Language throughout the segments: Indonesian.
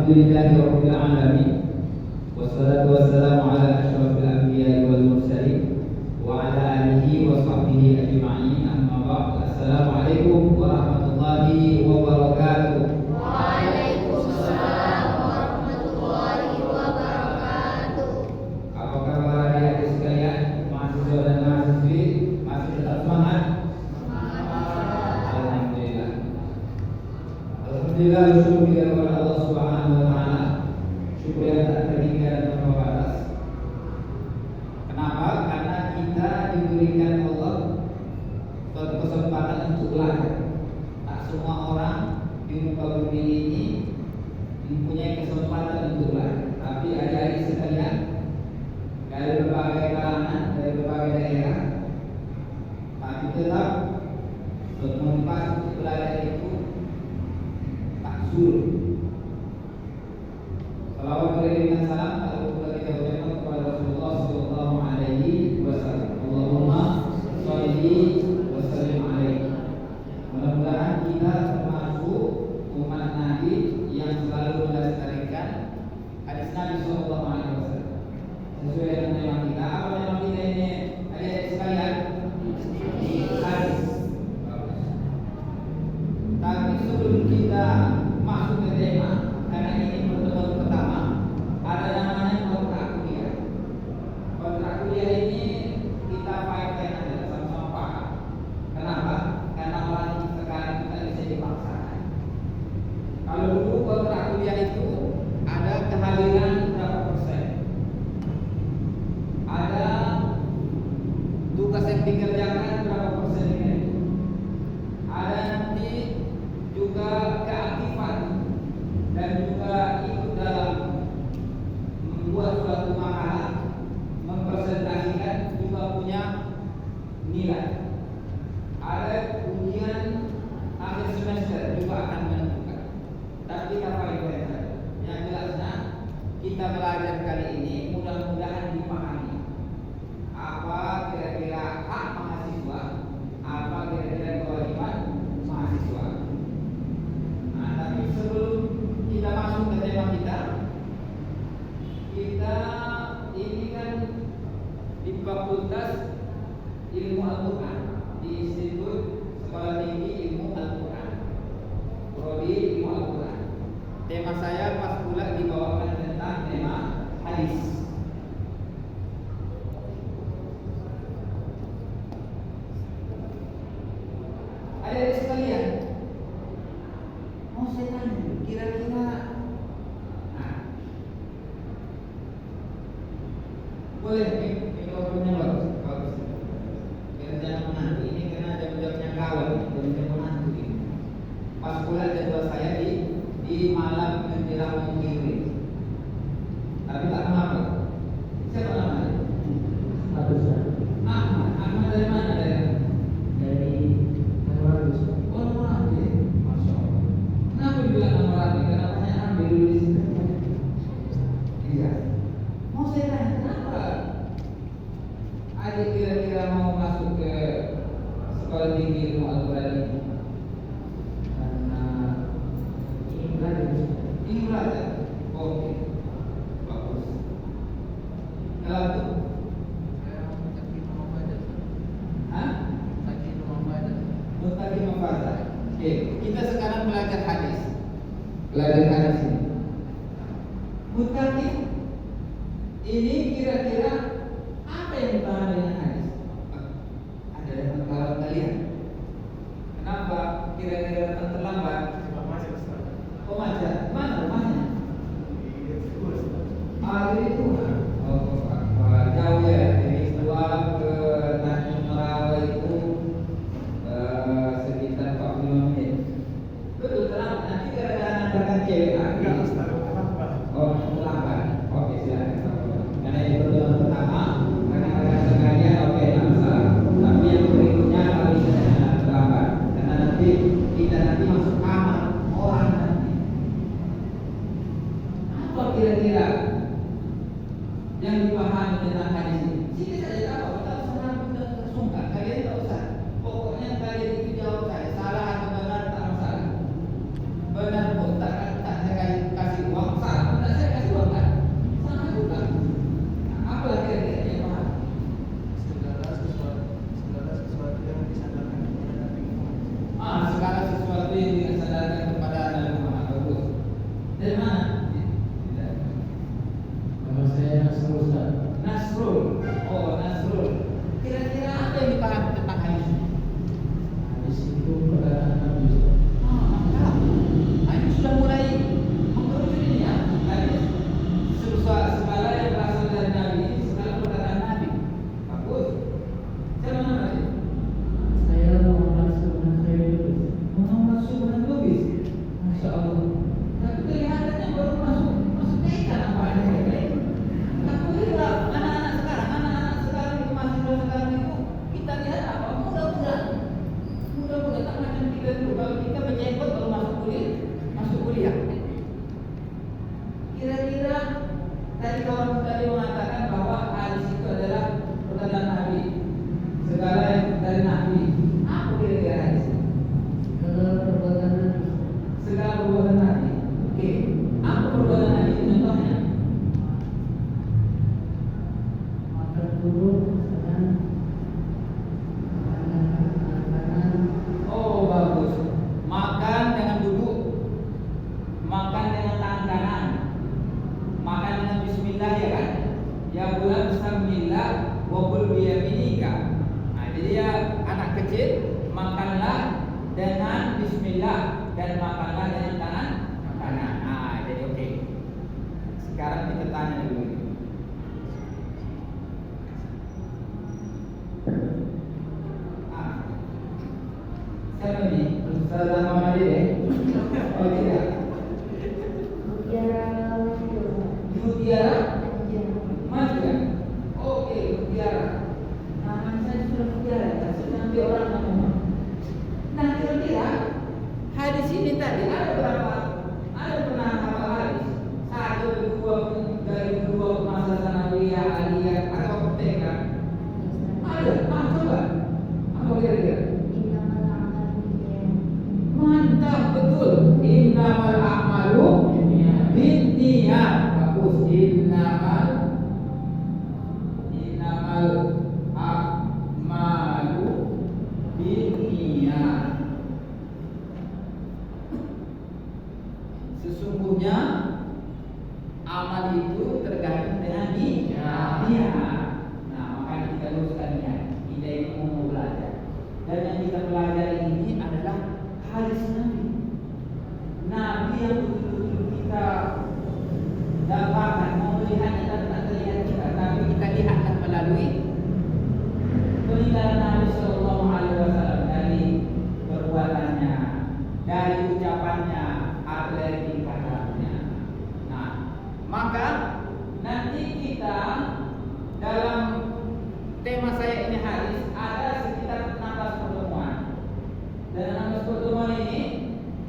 Alhamdulillahirabbil alamin. Wassalatu wassalamu ala asyrofil anbiya'i wal mursalin wa ala alihi wa sahbihi ajma'in. Amma ba'd. Assalamualaikum warahmatullahi wabarakatuh. Waalaikumsalam warahmatullahi wabarakatuh. Apa kabar adik-adik sekalian, mahasiswa dan mahasiswi? Masih tetap semangat? Alhamdulillah. Alhamdulillah, syukur kepada Allah Subhanahu wa taala. Syukur yang tak terhingga dan tanpa batas. Kenapa? Karena kita diberikan Allah suatu kesempatan untuk belajar. Tak semua orang di muka bumi ini mempunyai kesempatan untuk belajar. Tapi adik-adik sekalian, dari berbagai kalangan, dari berbagai daerah, tapi tetap bermanfaat untuk belajar itu tak sulit. Salawat dan salam kita ucapkan kepada Rasulullah sallallahu alaihi wasallam. Allahumma shalli wa sallim alaihi. Mudah-mudahan kita termasuk umat Nabi yang selalu melestarikan hadis Nabi sallallahu alaihi wasallam. Sesuai dengan tema kita. Apa tema kita ini? Adik-adik sekalian, hadis. Tapi sebelum kita masuk ke tema, karena ini pertemuan pertama, ada yang namanya kontrak kuliah. Kontrak kuliah ini kita pakai aja sama-sama paham. Kenapa? Karena orang sekarang kita bisa dipaksakan. Kalau dulu kontrak kuliah itu ada kehadiran berapa persen, ada tugas yang dikerjakan berapa persen itu, ada nanti juga keaktifan dan juga ikut dalam membuat suatu makalah, mempresentasikan, juga punya nilai. Ada ujian akhir semester juga akan menentukan. Tapi kita paling benar. Yang jelasnya kita belajar kali ini mudah-mudahan dipahami apa kira-kira hak mahasiswa, apa kira-kira kewajiban mahasiswa. Nah, tapi sebelum kita masuk ke tema kita ini kan di Fakultas Ilmu Al-Quran di Institut Sekolah Tinggi Ilmu Al-Quran, Prodi Ilmu Al-Quran. Tema saya pas pula dibawakan tentang tema hadis. Adik-adik sekalian, mau saya tanya, kira-kira boleh mikrofonnya bagus. Jangan menantu ini karena ada jawabnya kawan, jangan menantu ini. Pas pula jadwal saya di malam menjelang maghrib. Tapi tak kenapa. Siapa namanya? Ahmad dari mana daerah? Dari Manado. Oh, Manado. Masya Allah. Kenapa dibilang Manado? Karena banyak ambil dulu di situ. Iya. Mau saya tanya, kenapa adik kira-kira mau masuk ke Sekolah Tinggi Ilmu Al-Quran ini? Karena ingin belajar. Ingin belajar? Oke, bagus. Kalau itu? Hah? Mustaqim membaca. Oke, kita sekarang belajar hadis. Belajar hadis ini. Mustaqim ini kira-kira apa yang dipahami dengan hadis? Ada yang kalau kalian? Kenapa kira-kira datang terlambat? Oh, macet. Mana rumahnya? Dari Tuhan. Oh, jauh ya. Dari Tua ke Tanjung Merawa itu sekitar 45 menit. Betul, terlambat. Nanti gara-gara nantarkan cewek lagi. Oh, terlambat. Oke, silakan. Karena ini pertemuan pertama, karena sekalian oke, tak masalah. Tapi yang berikutnya kalau misalnya terlambat, karena nanti kita masuk kamar orang nanti. Apa kira-kira yang dipahami tentang hadis ini? Sini saja tahu, kita usah sungkan. Kalian tak usah. Pokoknya kalian itu jawab saya, salah atau benar tak masalah. Benar pun tak saya kasih uang. dan makanlah dengan tangan kanan. Jadi oke. Sekarang kita tanya dulu. Siapa ini? Ustaz Muhammad ya? Oh tidak. Mutiara maju kan? Oke, mutiara. Nama saya sudah mutiara. Nanti orang ngomong. Nah kira-kira hadis ini tadi ada berapa? Ada pernah hafal hadis? Satu, dua, dari dua masa sanawiyah, aliyah atau TK? Ada. Coba. Apa kira-kira? Mantap, betul. Innamal a'malu binniyat. Bagus. Innamal a'malu binniyat. Sesungguhnya amal itu tergantung dengan niat. Nah, makanya kita luruskan niat. Kita ini mau belajar. Dan yang kita pelajari ini adalah hadis Nabi. Nabi yang betul-betul kita dapatkan, mau melihatnya dan tak terlihat kita, tapi kita lihatlah melalui peninggalan Nabi Sallallahu Alaihi Wasallam, dari perbuatannya, dari ucapannya, atau dari tingkatannya. Nah, maka nanti kita dalam tema saya ini hadis ada sekitar 16 pertemuan. Dan 16 pertemuan ini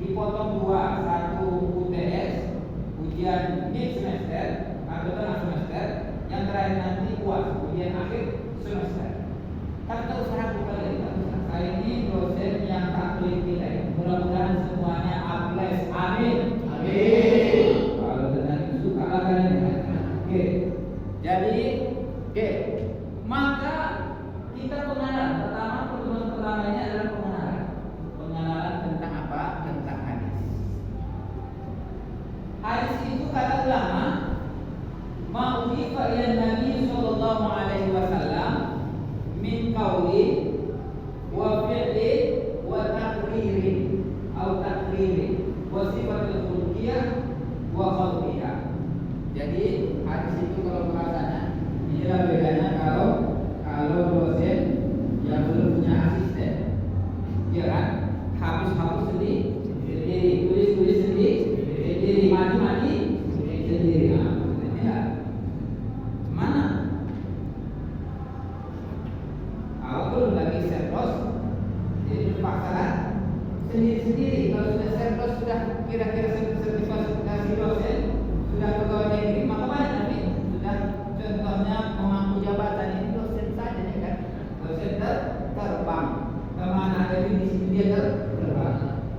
dipotong dua, satu UTS, ujian mid semester atau tengah semester, yang terakhir nanti UAS, ujian akhir semester. Tapi tak usah aku kalian, tak usah. Saya ini dosen yang tak pilih-pilih. Mudah-mudahan semuanya A+. Amin. Amin. Kalau benar itu kalah kalian. Oke. Jadi, oke. Maka kita pengenalan. Pertama, pertemuan pertama ini adalah pengenalan. Pengenalan tentang apa? Tentang hadis. Hadis itu kata ulama, ma'udifa ila Nabi sallallahu alaihi wasallam min qawli wa fi'li wa taqriri atau taqriri wa sifatul khuluqiyah wa khalqiyah. Jadi hadis itu kalau bahasanya inilah bedanya kalau dosen yang belum punya asisten, ya kan? Hapus sendiri, tulis sendiri, mati sendiri. Ya. Mana? Kalau lagi serplos, jadi paksakan sendiri. Kalau sudah serplos, sudah kira-kira sertifikasi dosen, sudah pegawai negeri, maka mana nanti sudah contohnya memangku jabatan ini dosen saja, ya kan? Dosen terbang kemana ada di situ dia terbang.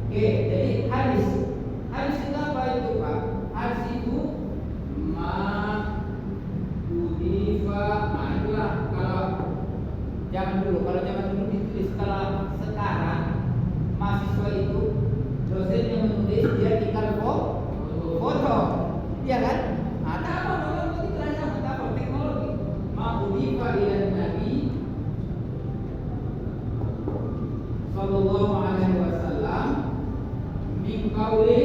Oke, jadi hadis itu apa itu Pak? Hadis itu itulah kalau zaman dulu ditulis. Kalau sekarang mahasiswa itu dosen yang menulis, dia tinggal foto, ya kan? Ada apa orang begitu aja, apa teknologi? Ma'udifa ila Nabi sallallahu alaihi wasallam min qawli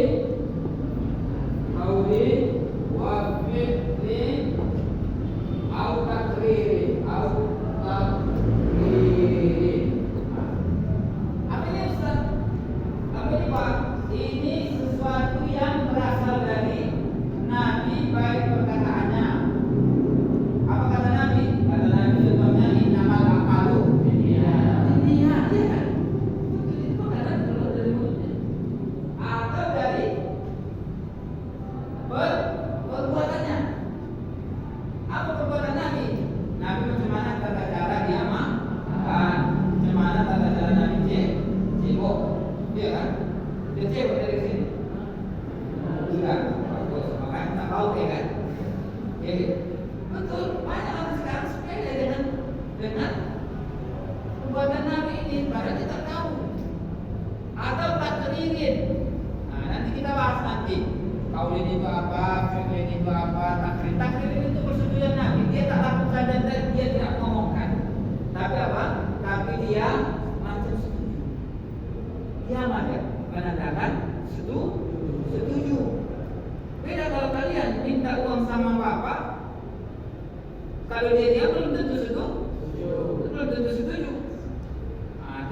wa fi'li au takriri. Apa ini Ustaz? Apa ini Pak? Ini sesuatu yang berasal dari Nabi, baik perkataannya. Apa kata Nabi? Kata Nabi contohnya innamal a'malu binniyat, ya kan? Itu kata keluar dari mulutnya. Atau dari perbuatannya. Apa perbuatan Nabi? Nabi macam mana tata cara dia makan, macam mana tata cara Nabi cebok, dia kan? Dia cebok dari sini. Tidak, bagus. Makanya tak tahu ya kan? Jadi betul, banyak orang sekarang sepele dengan perbuatan Nabi ini, padahal kita tahu. Atau takririn. Nah, nanti kita bahas nanti. Kaulin itu apa, fi'lin itu apa, takrir. Takrir itu persetujuan Nabi. Dia tak lakukan dan dia tidak ngomongkan. Tapi apa? Tapi dia macam setuju. Dia menandakan setuju. Beda kalau kalian minta uang sama bapak, kalau dia belum tentu setuju.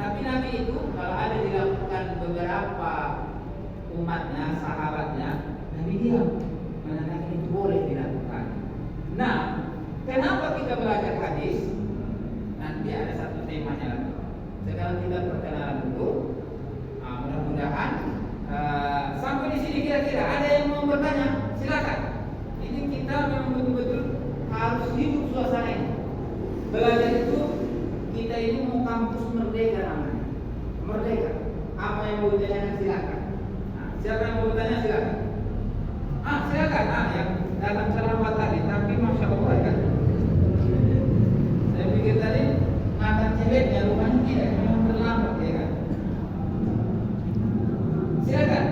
Tapi Nabi itu kalau ada dilakukan beberapa umatnya, sahabatnya, Nabi diam, menandakan itu boleh dilakukan. Nah, kenapa kita belajar hadis? Nanti ada satu temanya lagi. Sekarang kita perkenalan dulu. Mudah-mudahan sampai di sini kira-kira ada yang mau bertanya, silakan. Ini kita memang betul-betul harus hidup suasana ini. Belajar itu kita ini mau kampus merdeka namanya. Merdeka. Apa yang mau ditanyakan silakan. Siapa yang mau bertanya silakan. Silakan. Yang datang selamat tadi, tapi masya Allah kan. Saya pikir tadi makan ceweknya, rupanya tidak, memang terlambat ya kan. Silakan.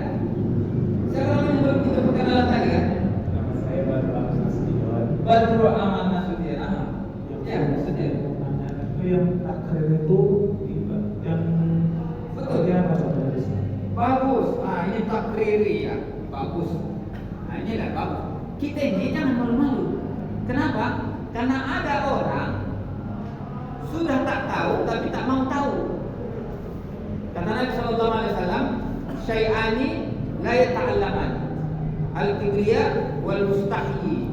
Siapa yang belum kita perkenalan tadi kan? Nama saya Badru Aman Nasution. Ya, Nasution. Itu yang takrir itu yang seperti apa saudara? Bagus. Ini takriri ya. Bagus. Ini lah bagus. Kita ini jangan malu-malu. Kenapa? Karena ada orang sudah tak tahu tapi tak mau tahu. Kata Nabi sallallahu alaihi wasallam, "Syai'ani la yata'allaman, al-kibriya wal mustahyi."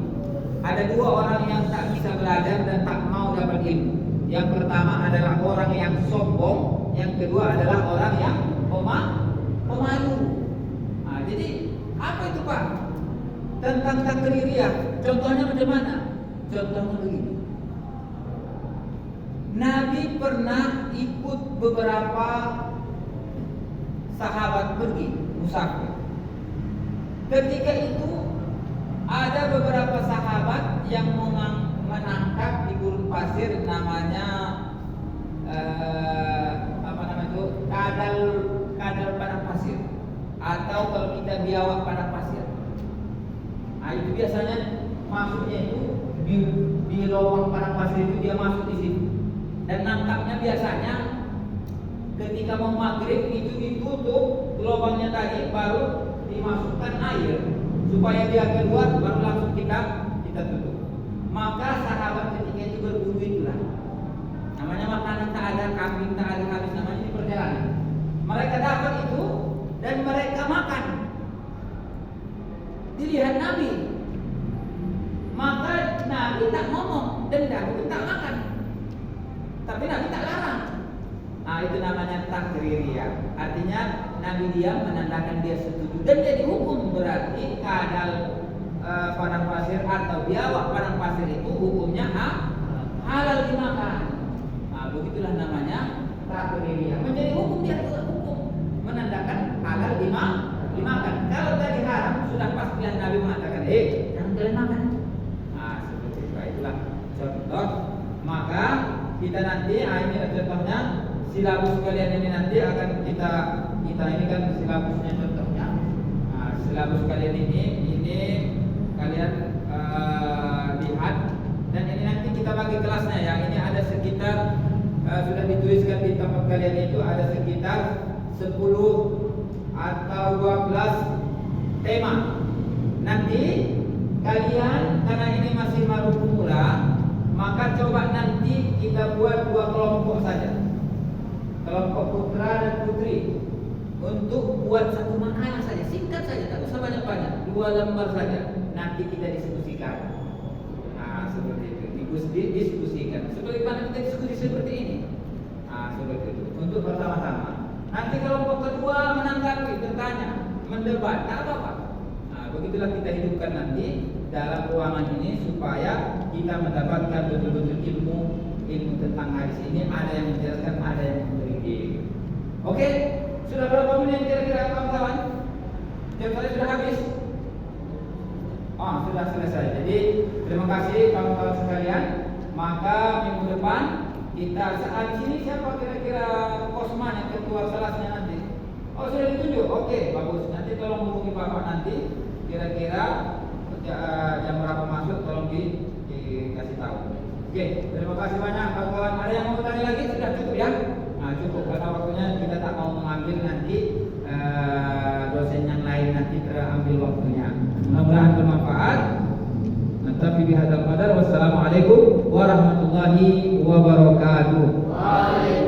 Ada dua orang yang tak bisa belajar dan tak mau dapat ilmu. Yang pertama adalah orang yang sombong, yang kedua adalah orang yang pemalu. Jadi apa itu Pak? Tentang takririyah. Contohnya bagaimana? Contohnya begini. Nabi pernah ikut beberapa sahabat pergi musafir. Ketika itu ada beberapa sahabat yang menangkap di gurun pasir namanya kadal padang pasir, atau kalau kita biawak padang pasir. Itu biasanya masuknya itu di lubang padang pasir itu dia masuk di situ. Dan nangkapnya biasanya ketika mau maghrib itu ditutup lubangnya tadi, baru dimasukkan air supaya dia keluar, baru langsung kita tutup. Maka sahabat ketika itu berburu itulah. Namanya makanan tak ada, kambing tak ada, habis namanya di perjalanan. Mereka dapat itu dan mereka makan. Dilihat Nabi, maka Nabi tak ngomong dan Nabi tak makan. Tapi Nabi tak larang. Itu namanya takririyah. Artinya Nabi diam menandakan dia setuju dan dia dihukum. Berarti kadal padang pasir atau biawak padang pasir itu hukumnya halal dimakan. Begitulah namanya takririyah. Menjadi hukum dia hukum, menandakan halal dimakan. Kalau tadi haram sudah pastilah Nabi mengatakan, jangan kalian makan. Seperti itu. Itulah contoh. Maka kita nanti ini contohnya silabus kalian ini nanti akan kita ini kan silabusnya contohnya. Silabus kalian ini kalian lihat dan ini nanti kita bagi kelasnya ya. Ini ada sekitar sudah dituliskan di tempat kalian itu ada sekitar 10 atau 12 tema. Nanti kalian karena ini masih baru pemula, maka coba nanti kita buat 2 kelompok saja. Kelompok putra dan putri. Untuk buat satu makalah saja, singkat saja, tak usah banyak-banyak, 2 lembar saja. Nanti kita diskusikan. Seperti itu, diskusikan. Seperti mana kita diskusi seperti ini. Seperti itu. Untuk pertama-tama. Nanti kelompok kedua menanggapi, bertanya, mendebat, tak apa-apa. Begitulah kita hidupkan nanti dalam ruangan ini supaya kita mendapatkan betul-betul ilmu tentang hadis ini. Ada yang menjelaskan, ada yang memberi. Oke, sudah berapa menit kira-kira kawan-kawan? Jam saya sudah habis. Sudah selesai. Jadi terima kasih kawan-kawan sekalian. Maka minggu depan kita saat ini siapa kira-kira kosman yang ketua kelasnya nanti? Sudah ditunjuk. Oke, bagus. Nanti tolong hubungi Bapak nanti. Kira-kira jam berapa masuk tolong dikasih tahu. Oke, terima kasih banyak kawan-kawan. Ada yang mau bertanya lagi? Sudah cukup ya? Cukup karena waktunya kita tak mau mengambil nanti dosen yang lain nanti terambil waktunya. Mudah-mudahan bermanfaat. Tapi bihadzal qadar. Wassalamualaikum warahmatullahi wabarakatuh. Waalaikumsalam.